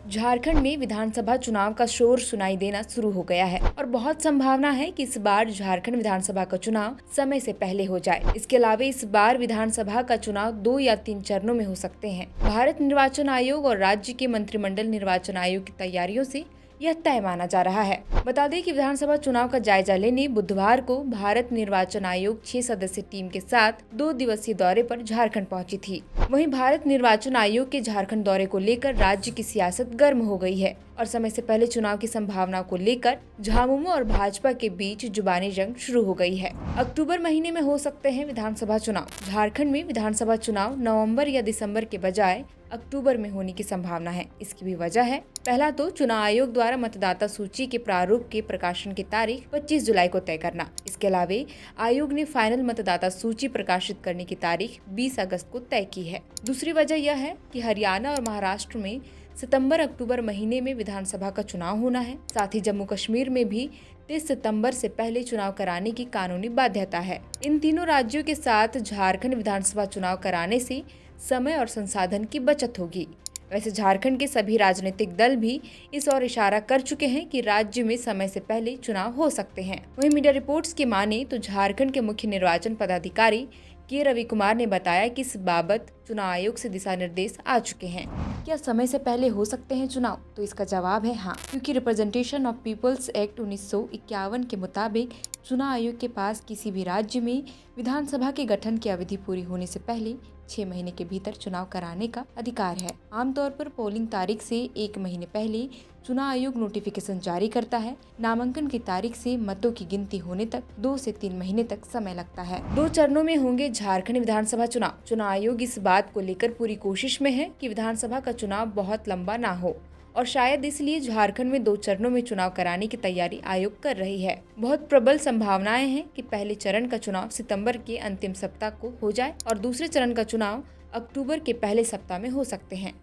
झारखंड में विधानसभा चुनाव का शोर सुनाई देना शुरू हो गया है और बहुत संभावना है कि इस बार झारखंड विधानसभा का चुनाव समय से पहले हो जाए। इसके अलावा इस बार विधानसभा का चुनाव 2 या 3 चरणों में हो सकते हैं। भारत निर्वाचन आयोग और राज्य के मंत्रिमंडल निर्वाचन आयोग की तैयारियों से यह तय माना जा रहा है। बता दें कि विधानसभा चुनाव का जायजा लेने बुधवार को भारत निर्वाचन आयोग 6 सदस्यीय टीम के साथ 2 दिवसीय दौरे पर झारखंड पहुंची थी। वहीं भारत निर्वाचन आयोग के झारखंड दौरे को लेकर राज्य की सियासत गर्म हो गई है और समय से पहले चुनाव की संभावना को लेकर झामुमो और भाजपा के बीच जुबानी जंग शुरू हो गई है। अक्टूबर महीने में हो सकते हैं विधानसभा चुनाव। झारखंड में विधानसभा चुनाव नवंबर या दिसंबर के बजाय अक्टूबर में होने की संभावना है। इसकी भी वजह है, पहला तो चुनाव आयोग द्वारा मतदाता सूची के प्रारूप के प्रकाशन की तारीख 25 जुलाई को तय करना। इसके अलावा आयोग ने फाइनल मतदाता सूची प्रकाशित करने की तारीख 20 अगस्त को तय की है। दूसरी वजह यह है कि हरियाणा और महाराष्ट्र में सितंबर-अक्टूबर महीने में विधानसभा का चुनाव होना है। साथ ही जम्मू कश्मीर में भी 30 सितंबर से पहले चुनाव कराने की कानूनी बाध्यता है। इन तीनों राज्यों के साथ झारखंड विधानसभा चुनाव कराने से समय और संसाधन की बचत होगी। वैसे झारखंड के सभी राजनीतिक दल भी इस ओर इशारा कर चुके हैं कि राज्य में समय से पहले चुनाव हो सकते हैं। वहीं मीडिया रिपोर्ट्स की माने तो झारखंड के मुख्य निर्वाचन पदाधिकारी के रवि कुमार ने बताया कि इस बाबत चुनाव आयोग से दिशा निर्देश आ चुके हैं। क्या समय से पहले हो सकते हैं चुनाव? तो इसका जवाब है हाँ, क्योंकि रिप्रेजेंटेशन ऑफ पीपल्स एक्ट 1951 के मुताबिक चुनाव आयोग के पास किसी भी राज्य में विधानसभा के गठन की अवधि पूरी होने से पहले 6 महीने के भीतर चुनाव कराने का अधिकार है। आमतौर पर पोलिंग तारीख से 1 महीने पहले चुनाव आयोग नोटिफिकेशन जारी करता है। नामांकन की तारीख से मतों की गिनती होने तक 2 से 3 महीने तक समय लगता है। 2 चरणों में होंगे झारखंड विधानसभा चुनाव। चुनाव आयोग इस बात को लेकर पूरी कोशिश में है कि विधानसभा का चुनाव बहुत लंबा ना हो और शायद इसलिए झारखंड में 2 चरणों में चुनाव कराने की तैयारी आयोग कर रही है। बहुत प्रबल संभावनाएं हैं कि पहले चरण का चुनाव सितंबर के अंतिम सप्ताह को हो जाए और दूसरे चरण का चुनाव अक्टूबर के पहले सप्ताह में हो सकते हैं।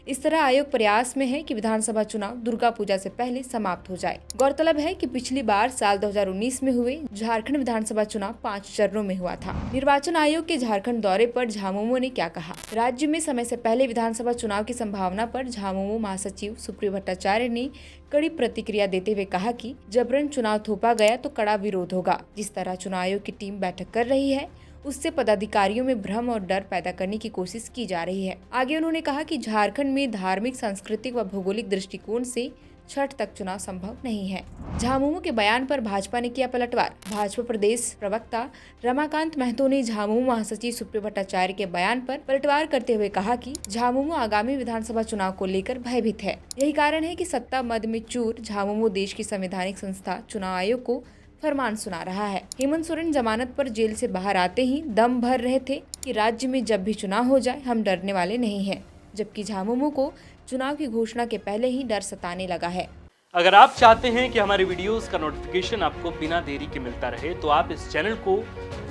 इस तरह आयोग प्रयास में है कि विधानसभा चुनाव दुर्गा पूजा से पहले समाप्त हो जाए। गौरतलब है कि पिछली बार साल 2019 में हुए झारखंड विधानसभा चुनाव 5 चरणों में हुआ था। निर्वाचन आयोग के झारखंड दौरे पर झामुमो ने क्या कहा? राज्य में समय से पहले विधानसभा चुनाव की संभावना पर झामुमो महासचिव सुप्रियो भट्टाचार्य ने कड़ी प्रतिक्रिया देते हुए कहा कि जबरन चुनाव थोपा गया तो कड़ा विरोध होगा। जिस तरह चुनाव आयोग की टीम बैठक कर रही है उससे पदाधिकारियों में भ्रम और डर पैदा करने की कोशिश की जा रही है। आगे उन्होंने कहा कि झारखंड में धार्मिक, सांस्कृतिक व भौगोलिक दृष्टिकोण से छठ तक चुनाव संभव नहीं है। झामुमो के बयान पर भाजपा ने किया पलटवार। भाजपा प्रदेश प्रवक्ता रमाकांत महतो ने झामुमो महासचिव सुप्रियो भट्टाचार्य के बयान पर पलटवार करते हुए कहा कि झामुमो आगामी विधानसभा चुनाव को लेकर भयभीत है। यही कारण है कि सत्ता मद में चूर झामुमो देश की संवैधानिक संस्था चुनाव आयोग को फरमान सुना रहा है। हेमंत सोरेन जमानत पर जेल से बाहर आते ही दम भर रहे थे कि राज्य में जब भी चुनाव हो जाए हम डरने वाले नहीं हैं, जबकि झामुमो को चुनाव की घोषणा के पहले ही डर सताने लगा है। अगर आप चाहते हैं कि हमारे वीडियोस का नोटिफिकेशन आपको बिना देरी के मिलता रहे तो आप इस चैनल को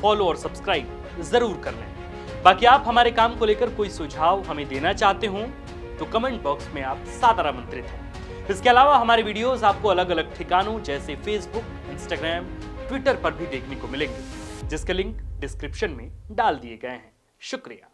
फॉलो और सब्सक्राइब जरूर कर लें। बाकी आप हमारे काम को लेकर कोई सुझाव हमें देना चाहते हो तो कमेंट बॉक्स में आप सादर आमंत्रित हैं। इसके अलावा हमारे वीडियोस आपको अलग अलग ठिकानों जैसे फेसबुक, इंस्टाग्राम, ट्विटर पर भी देखने को मिलेंगे, जिसके लिंक डिस्क्रिप्शन में डाल दिए गए हैं। शुक्रिया।